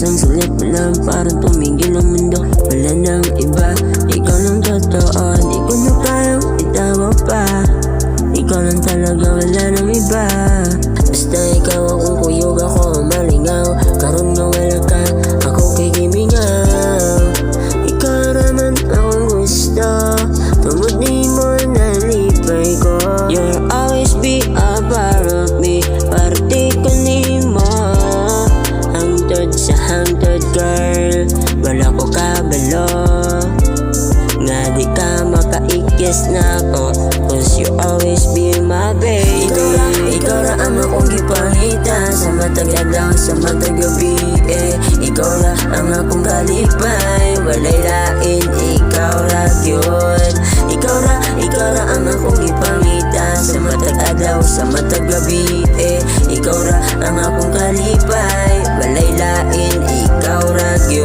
Isang sulit mo lang, parang tumigil ang mundo. Wala nang iba, ikaw lang totoo. Di ko na kayang itawa pa. Ikaw lang talaga, wala nang iba. Basta ikaw akong kuyog, ako malingaw. Karon nga wala ka, ako kay gimingaw. Ikaw naman akong gusto, tungod ni mo nalipay ko. You'll always be a part of me, parte ko ni mo. Hangtod sa hangtod girl, wala ko kabalo. Nga di ka makaikis na ako, cause you always be my baby. Ikaw ra ang akong gipangita, sa matag adlaw, sa matag gabi Ikaw ra ang akong kalipay, walay lain, ikaw ra yun. Ikaw ra ang akong gipangita, sa matag adlaw, sa matag gabi Ikaw ra ang akong kalipay, walay lain, ikaw ra yun.